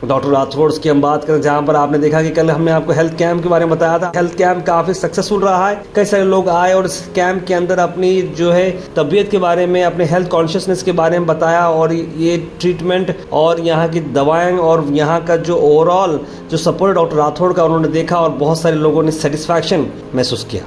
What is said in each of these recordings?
Doctor Rathore की हम बात करें, जहां पर आपने देखा कि कल हमने आपको हेल्थ कैंप के बारे में बताया था। हेल्थ कैंप काफ़ी सक्सेसफुल रहा है। कई सारे लोग आए और इस कैंप के अंदर अपनी जो है तबीयत के बारे में, अपने हेल्थ कॉन्शियसनेस के बारे में बताया, और ये ट्रीटमेंट और यहाँ की दवाएं और यहाँ का जो ओवरऑल जो सपोर्ट डॉक्टर राठौड़ का उन्होंने देखा, और बहुत सारे लोगों ने सेटिस्फैक्शन महसूस किया।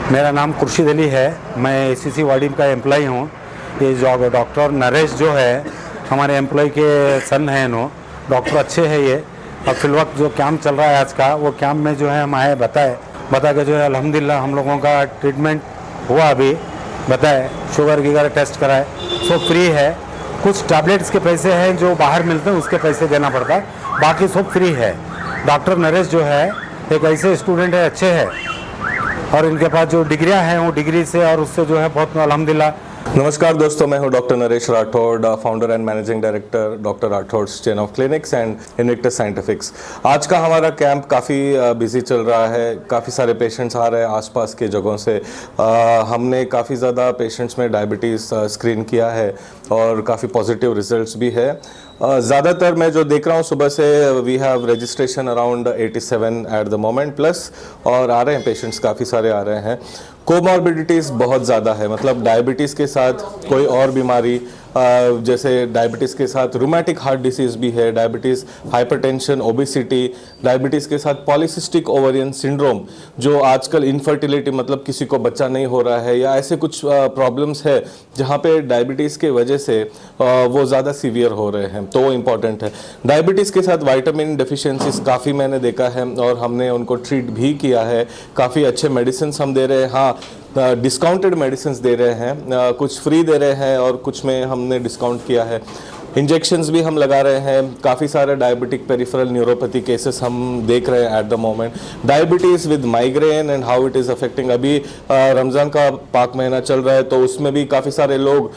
मेरा नाम खुर्शीद अली है। मैं एसीसी वार्डी का एम्प्लॉय हूँ। ये जो डॉक्टर नरेश जो है हमारे एम्प्लॉय के सन हैं, नो डॉक्टर अच्छे हैं ये। और फिलवक्त जो कैंप चल रहा है आज का, वो कैंप में जो है हम आए बता के जो है अल्हम्दुलिल्लाह हम लोगों का ट्रीटमेंट हुआ। अभी बताए शुगर वगैरह टेस्ट कराए, सब फ्री है। कुछ टैबलेट्स के पैसे हैं जो बाहर मिलते हैं, उसके पैसे देना पड़ता है, बाकी सब फ्री है। डॉक्टर नरेश जो है एक ऐसे स्टूडेंट है, अच्छे है, और इनके पास जो डिग्रियां हैं वो डिग्री से और उससे जो है बहुत अल्हम्दुलिल्लाह। नमस्कार दोस्तों, मैं हूं doctor Naresh Rathore, founder and managing director doctor Rathore chain of clinics and Invictus Scientifics. आज का हमारा कैंप काफ़ी बिजी चल रहा है। काफ़ी सारे पेशेंट्स आ रहे हैं आसपास के जगहों से। हमने काफ़ी ज़्यादा पेशेंट्स में डायबिटीज़ स्क्रीन किया है और काफ़ी पॉजिटिव रिजल्ट्स भी है। ज़्यादातर मैं जो देख रहा हूँ सुबह से, we have registration around 87 at the moment plus, और आ रहे हैं पेशेंट्स, काफ़ी सारे आ रहे हैं। कोमॉर्बिडिटीज़ बहुत ज़्यादा है, मतलब डायबिटीज़ के साथ कोई और बीमारी, जैसे डायबिटीज़ के साथ रूमेटिक हार्ट डिसीज़ भी है, डायबिटीज़, हाइपरटेंशन, ओबेसिटी, डायबिटीज़ के साथ पॉलीसिस्टिक ओवेरियन सिंड्रोम, जो आजकल इनफर्टिलिटी, मतलब किसी को बच्चा नहीं हो रहा है, या ऐसे कुछ प्रॉब्लम्स है जहाँ पे डायबिटीज़ के वजह से वो ज़्यादा सीवियर हो रहे हैं, तो वो इम्पॉर्टेंट है। डायबिटीज़ के साथ विटामिन डेफिशिएंसीज काफ़ी मैंने देखा है और हमने उनको ट्रीट भी किया है। काफ़ी अच्छे मेडिसिन हम दे रहे हैं। हाँ, डिस्काउंटेड मेडिसिन दे रहे हैं, कुछ फ्री दे रहे हैं और कुछ में हमने डिस्काउंट किया है। इंजेक्शंस भी हम लगा रहे हैं। काफ़ी सारे डायबिटिक पेरिफेरल न्यूरोपैथी केसेस हम देख रहे हैं eight the moment. Diabetes with migraine and how it is affecting. अभी रमज़ान का पाक महीना चल रहा है, तो उसमें भी काफ़ी सारे लोग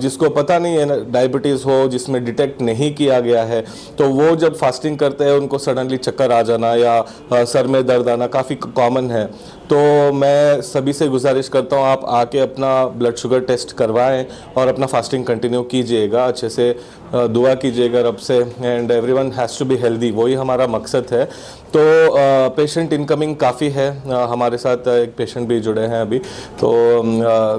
जिसको पता नहीं है डायबिटीज़ हो, जिसमें डिटेक्ट नहीं किया गया है, तो वो जब फास्टिंग करते हैं उनको सडनली चक्कर आ जाना या सर में दर्द आना काफ़ी कॉमन है। तो मैं सभी से गुजारिश करता हूँ, आप आके अपना ब्लड शुगर टेस्ट करवाएं और अपना फास्टिंग कंटिन्यू कीजिएगा, अच्छे से दुआ कीजिएगा रब से। And everyone has to be healthy, वही हमारा मकसद है। तो पेशेंट इनकमिंग काफ़ी है, हमारे साथ एक पेशेंट भी जुड़े हैं अभी, तो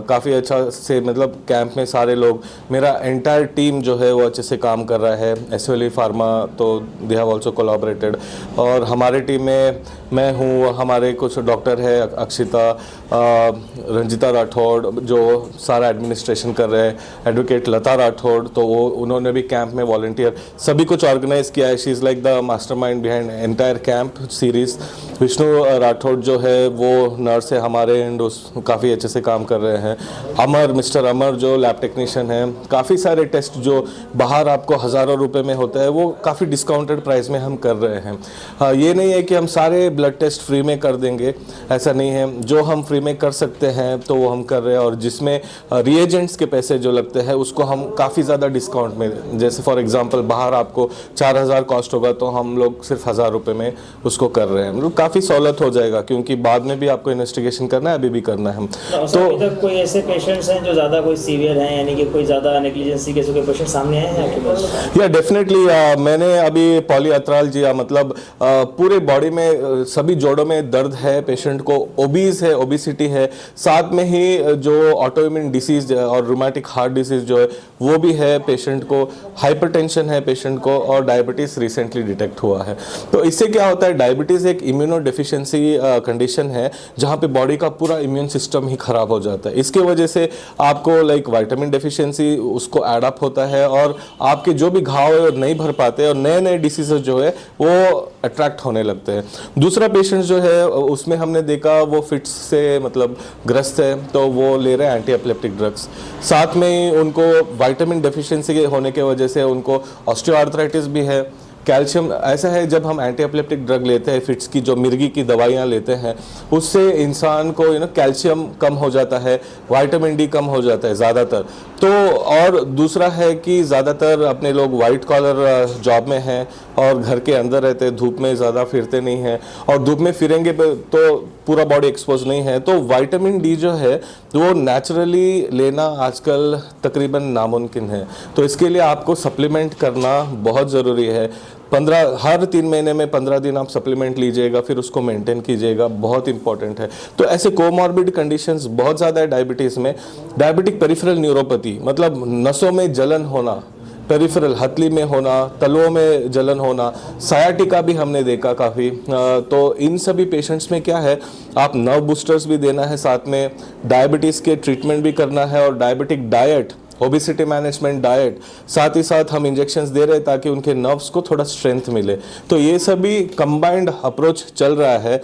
काफ़ी अच्छा से, मतलब कैंप में सारे लोग, मेरा एंटायर टीम जो है वो अच्छे से काम कर रहा है। एसओएलई फार्मा तो दे हैव ऑल्सो कोलैबोरेटेड, और हमारे टीम में मैं हूँ, हमारे कुछ डॉक्टर है, अक्षिता, रंजिता राठौड़ जो सारा एडमिनिस्ट्रेशन कर रहे हैं, एडवोकेट लता राठौड़, तो वो उन्होंने भी कैंप में वॉलंटियर सभी कुछ ऑर्गेनाइज किया है। She is like the mastermind behind entire camp series. Vishnu Rathore जो है वो नर्स है हमारे, एंड उस काफ़ी अच्छे से काम कर रहे हैं। अमर, मिस्टर अमर जो लैब टेक्नीशियन है, काफ़ी सारे टेस्ट जो बाहर आपको हज़ारों रुपए में होता है वो काफ़ी डिस्काउंटेड प्राइस में हम कर रहे हैं। ये नहीं है कि हम सारे ब्लड टेस्ट फ्री में कर देंगे, ऐसा नहीं है। जो हम फ्री में कर सकते हैं तो वो हम कर रहे हैं, और जिसमें रिएजेंट्स के पैसे जो लगते हैं उसको हम काफ़ी ज़्यादा डिस्काउंट में, जैसे फॉर एग्जांपल बाहर आपको 4000 कॉस्ट होगा तो हम लोग सिर्फ 1000 रुपये में उसको कर रहे हैं। मतलब काफ़ी सहूलत हो जाएगा, क्योंकि बाद में भी आपको इन्वेस्टिगेशन करना है, अभी भी करना है। तो अभी तक कोई ऐसे पेशेंट्स हैं जो ज़्यादा कोई सीवियर हैं, यानी कि कोई ज़्यादा नेग्लिजेंसी के कोई पेशेंट सामने आए हैं आपके पास? या डेफिनेटली मैंने अभी पॉलीआर्थ्रालजिया, मतलब पूरे बॉडी में सभी जोड़ों में दर्द है पेशेंट को, ओबीज है, ओबिसिटी है, साथ में ही जो ऑटोइम्यून डिसीज और रूमेटिक हार्ट डिसीज जो है वो भी है पेशेंट को, हाइपरटेंशन है पेशेंट को, और डायबिटीज़ रिसेंटली डिटेक्ट हुआ है। तो इससे क्या होता है, डायबिटीज़ एक इम्यूनो डेफिशिएंसी कंडीशन है जहाँ पे बॉडी का पूरा इम्यून सिस्टम ही खराब हो जाता है। इसके वजह से आपको लाइक विटामिन डेफिशिएंसी उसको एड अप होता है, और आपके जो भी घाव है वो नहीं भर पाते, और नए नए डिसीजेस जो है वो अट्रैक्ट होने लगते हैं। दूसरा पेशेंट जो है उसमें हमने देखा वो फिट्स से मतलब ग्रस्त है, तो वो ले रहे हैं एंटी एपिलेप्टिक ड्रग्स। साथ में ही उनको विटामिन डेफिशिएंसी होने के वजह से उनको ऑस्टियोआर्थराइटिस भी है, कैल्शियम ऐसा है, जब हम एंटी एपिलेप्टिक ड्रग लेते हैं, फिट्स की जो मिर्गी की दवाइयाँ लेते हैं, उससे इंसान को कैल्शियम कम हो जाता है, विटामिन डी कम हो जाता है ज़्यादातर। तो और दूसरा है कि ज़्यादातर अपने लोग वाइट कॉलर जॉब में हैं और घर के अंदर रहते हैं, धूप में ज़्यादा फिरते नहीं हैं, और धूप में फिरेंगे तो पूरा बॉडी एक्सपोज नहीं है, तो विटामिन डी जो है वो नेचुरली लेना आजकल तकरीबन नामुमकिन है। तो इसके लिए आपको सप्लीमेंट करना बहुत ज़रूरी है। हर 3 महीने में 15 दिन आप सप्लीमेंट लीजिएगा, फिर उसको मेंटेन कीजिएगा, बहुत इंपॉर्टेंट है। तो ऐसे कोमॉर्बिड कंडीशंस बहुत ज़्यादा है डायबिटीज़ में। डायबिटिक पेरिफेरल न्यूरोपैथी मतलब नसों में जलन होना, पेरिफेरल हथली में होना, तलवों में जलन होना, सायाटिका भी हमने देखा काफ़ी। तो इन सभी पेशेंट्स में क्या है, आप नर्व बूस्टर्स भी देना है, साथ में डायबिटीज़ के ट्रीटमेंट भी करना है, और diabetic diet, obesity management diet, साथ ही साथ हम इंजेक्शंस दे रहे हैं ताकि उनके नर्व्स को थोड़ा स्ट्रेंथ मिले। तो ये सभी कंबाइंड अप्रोच चल रहा है।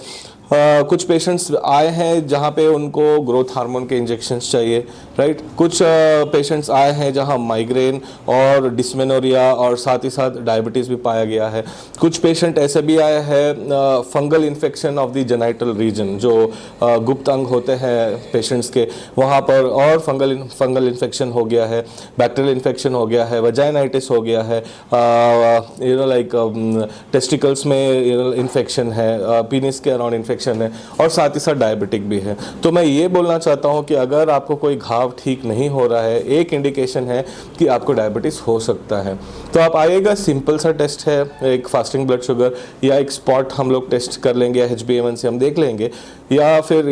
कुछ पेशेंट्स आए हैं जहाँ पे उनको ग्रोथ हार्मोन के इंजेक्शंस चाहिए, राइट। कुछ पेशेंट्स आए हैं जहाँ माइग्रेन और डिस्मेनोरिया और साथ ही साथ डायबिटीज़ भी पाया गया है। कुछ पेशेंट ऐसे भी आए हैं fungal infection of the genital region, जो गुप्त अंग होते हैं पेशेंट्स के, वहाँ पर और फंगल इन्फेक्शन हो गया है, बैक्टीरियल इन्फेक्शन हो गया है, वजाइनाइटिस हो गया है, टेस्टिकल्स में इन्फेक्शन है, पीनिस के अराउंड इन्फेक्शन है, और साथ ही साथ डायबिटिक भी है। तो मैं ये बोलना चाहता हूँ कि अगर आपको कोई घाव ठीक नहीं हो रहा है, एक इंडिकेशन है कि आपको डायबिटीज़ हो सकता है, तो आप आइएगा। सिंपल सा टेस्ट है, एक फास्टिंग ब्लड शुगर या एक स्पॉट हम लोग टेस्ट कर लेंगे, HbA1c हम देख लेंगे, या फिर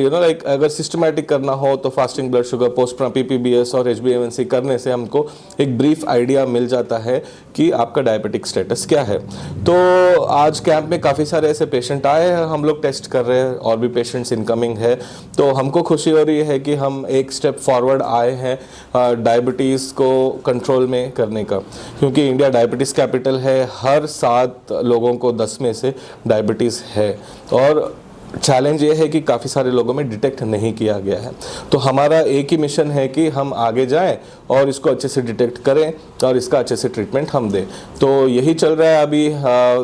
अगर सिस्टमैटिक करना हो तो fasting blood sugar, post PPBS और HbA1c करने से हमको एक ब्रीफ आइडिया मिल जाता है कि आपका डायबिटिक स्टेटस क्या है। तो आज कैंप में काफ़ी सारे ऐसे पेशेंट आए हैं, हम लोग टेस्ट कर रहे हैं, और भी पेशेंट्स इनकमिंग है। तो हमको खुशी हो रही है कि हम एक स्टेप फॉरवर्ड आए हैं डायबिटीज़ को कंट्रोल में करने का, क्योंकि इंडिया डायबिटीज़ कैपिटल है। हर 7 लोगों को 10 में से डायबिटीज़ है, और चैलेंज ये है कि काफ़ी सारे लोगों में डिटेक्ट नहीं किया गया है। तो हमारा एक ही मिशन है कि हम आगे जाएं और इसको अच्छे से डिटेक्ट करें और इसका अच्छे से ट्रीटमेंट हम दें। तो यही चल रहा है अभी।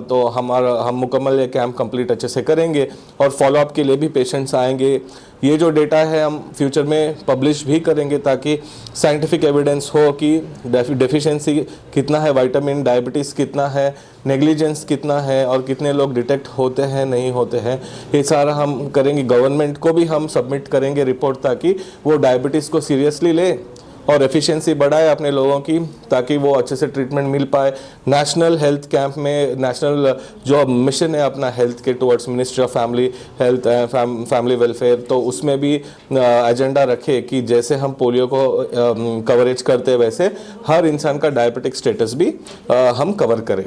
तो हम मुकम्मल ये कैंप कंप्लीट अच्छे से करेंगे, और फॉलोअप के लिए भी पेशेंट्स आएंगे। ये जो डेटा है हम फ्यूचर में पब्लिश भी करेंगे, ताकि साइंटिफिक एविडेंस हो कि डेफिशिएंसी कितना है, विटामिन, डायबिटीज़ कितना है, नेग्लिजेंस कितना है, और कितने लोग डिटेक्ट होते हैं नहीं होते हैं। ये सारा हम करेंगे। गवर्नमेंट को भी हम सबमिट करेंगे रिपोर्ट, ताकि वो डायबिटीज़ को सीरियसली ले और एफिशिएंसी बढ़ाए अपने लोगों की, ताकि वो अच्छे से ट्रीटमेंट मिल पाए। नेशनल हेल्थ कैंप में नेशनल जो मिशन है अपना हेल्थ के towards ministry of family health family welfare, तो उसमें भी एजेंडा रखे कि जैसे हम पोलियो को कवरेज करते हैं, वैसे हर इंसान का डायबिटिक स्टेटस भी हम कवर करें।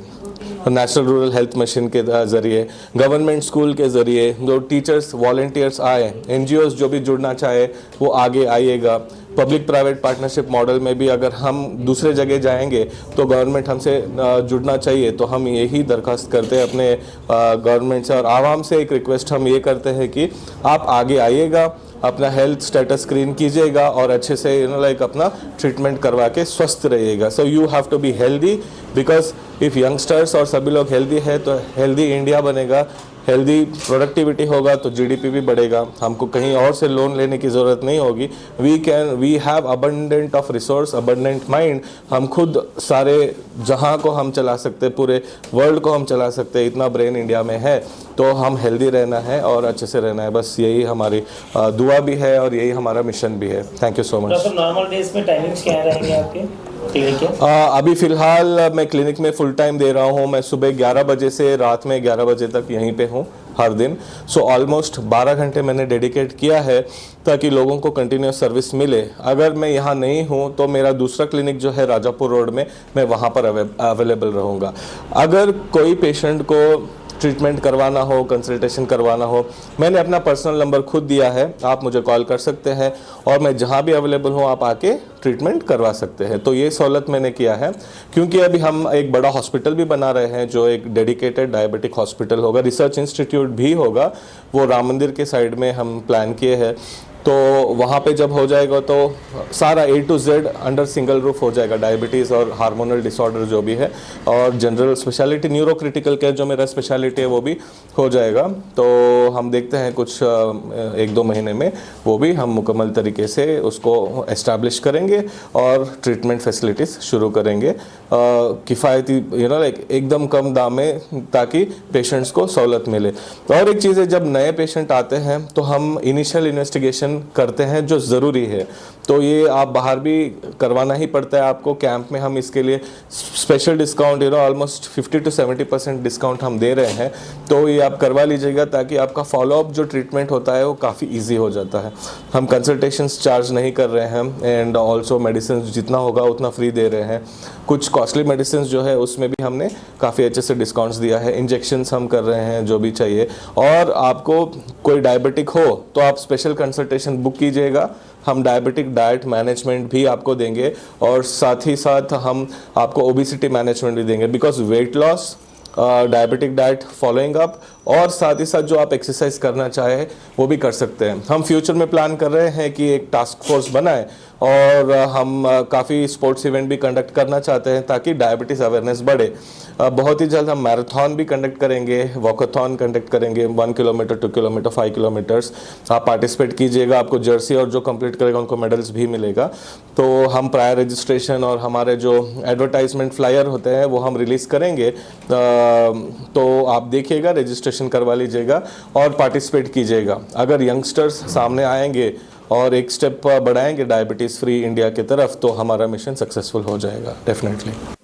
नेशनल रूरल हेल्थ मिशन के ज़रिए, गवर्नमेंट स्कूल के ज़रिए, जो टीचर्स वॉलंटियर्स आए, NGOs जो भी जुड़ना चाहे वो आगे आइएगा। पब्लिक प्राइवेट पार्टनरशिप मॉडल में भी अगर हम दूसरे जगह जाएंगे तो गवर्नमेंट हमसे जुड़ना चाहिए। तो हम यही दरख्वास्त करते हैं अपने गवर्नमेंट से, और आवाम से एक रिक्वेस्ट हम ये करते हैं कि आप आगे आइएगा, अपना हेल्थ स्टेटस स्क्रीन कीजिएगा और अच्छे से अपना ट्रीटमेंट करवा के स्वस्थ रहिएगा। So you have to be healthy, because if youngsters और सभी लोग हेल्दी है तो हेल्दी इंडिया बनेगा, हेल्दी प्रोडक्टिविटी होगा तो GDP भी बढ़ेगा। हमको कहीं और से लोन लेने की ज़रूरत नहीं होगी। We have abundant of resource, abundant mind. हम खुद सारे जहां को हम चला सकते हैं, पूरे वर्ल्ड को हम चला सकते हैं, इतना ब्रेन इंडिया में है। तो हम हेल्दी रहना है और अच्छे से रहना है, बस यही हमारी दुआ भी है और यही हमारा मिशन भी है। Thank you so much. Doctor, normal days में टाइमिंग्स क्या रहेंगे आपके क्लिनिक के? अभी फ़िलहाल मैं क्लिनिक में फुल टाइम दे रहा हूँ। मैं सुबह 11 बजे से रात में 11 बजे तक यहीं पे हूँ हर दिन। सो ऑलमोस्ट 12 घंटे मैंने डेडिकेट किया है ताकि लोगों को कंटिन्यूस सर्विस मिले। अगर मैं यहाँ नहीं हूँ तो मेरा दूसरा क्लिनिक जो है राजापुर रोड में, मैं वहाँ पर अवेलेबल रहूँगा। अगर कोई पेशेंट को ट्रीटमेंट करवाना हो, कंसल्टेशन करवाना हो, मैंने अपना पर्सनल नंबर खुद दिया है, आप मुझे कॉल कर सकते हैं और मैं जहां भी अवेलेबल हूं आप आके ट्रीटमेंट करवा सकते हैं। तो ये सहूलत मैंने किया है, क्योंकि अभी हम एक बड़ा हॉस्पिटल भी बना रहे हैं जो एक डेडिकेटेड डायबिटिक हॉस्पिटल होगा, रिसर्च इंस्टीट्यूट भी होगा, वो राम मंदिर के साइड में हम प्लान किए हैं। तो वहाँ पे जब हो जाएगा तो सारा A to Z under single roof हो जाएगा, डायबिटीज़ और हार्मोनल डिसऑर्डर जो भी है, और general speciality neuro critical care जो मेरा स्पेशलिटी है वो भी हो जाएगा। तो हम देखते हैं कुछ 1-2 महीने में वो भी हम मुकम्मल तरीके से उसको एस्टैब्लिश करेंगे और ट्रीटमेंट फैसिलिटीज़ शुरू करेंगे किफ़ायती लाइक एकदम कम दाम में, ताकि पेशेंट्स को सहूलत मिले। और एक चीज़ है, जब नए पेशेंट आते हैं तो हम इनिशियल इन्वेस्टिगेशन करते हैं जो ज़रूरी है, तो ये आप बाहर भी करवाना ही पड़ता है आपको। कैंप में हम इसके लिए special discount almost 50 to 70% discount हम दे रहे हैं, तो ये आप करवा लीजिएगा ताकि आपका फॉलोअप जो ट्रीटमेंट होता है वो काफ़ी ईजी हो जाता है। हम कंसल्टेशंस चार्ज नहीं कर रहे हैं एंड ऑल्सो मेडिसिन जितना होगा उतना फ्री दे रहे हैं। कुछ कॉस्टली मेडिसिन जो है उसमें भी हमने काफ़ी अच्छे से डिस्काउंट्स दिया है। इंजेक्शंस हम कर रहे हैं जो भी चाहिए, और आपको कोई डायबिटिक हो तो आप स्पेशल कंसल्टेशन बुक कीजिएगा, हम डायबिटिक डाइट मैनेजमेंट भी आपको देंगे, और साथ ही साथ हम आपको ओबेसिटी मैनेजमेंट भी देंगे, because weight loss, diabetic diet following up, और साथ ही साथ जो आप एक्सरसाइज करना चाहे वो भी कर सकते हैं। हम फ्यूचर में प्लान कर रहे हैं कि एक टास्क फोर्स बनाए, और हम काफ़ी स्पोर्ट्स इवेंट भी कंडक्ट करना चाहते हैं ताकि डायबिटीज़ अवेयरनेस बढ़े। बहुत ही जल्द हम मैराथन भी कंडक्ट करेंगे, वॉकाथॉन कंडक्ट करेंगे, 1 किलोमीटर, 2 किलोमीटर, 5 किलोमीटर्स। आप पार्टिसिपेट कीजिएगा, आपको जर्सी और जो कंप्लीट करेगा उनको मेडल्स भी मिलेगा। तो हम प्रायर रजिस्ट्रेशन और हमारे जो एडवर्टाइजमेंट फ्लायर होते हैं वो हम रिलीज़ करेंगे, तो आप देखिएगा, रजिस्ट्रेशन करवा लीजिएगा और पार्टिसिपेट कीजिएगा। अगर यंगस्टर्स सामने आएंगे और एक स्टेप बढ़ाएंगे डायबिटीज़ फ्री इंडिया की तरफ, तो हमारा मिशन सक्सेसफुल हो जाएगा डेफिनेटली।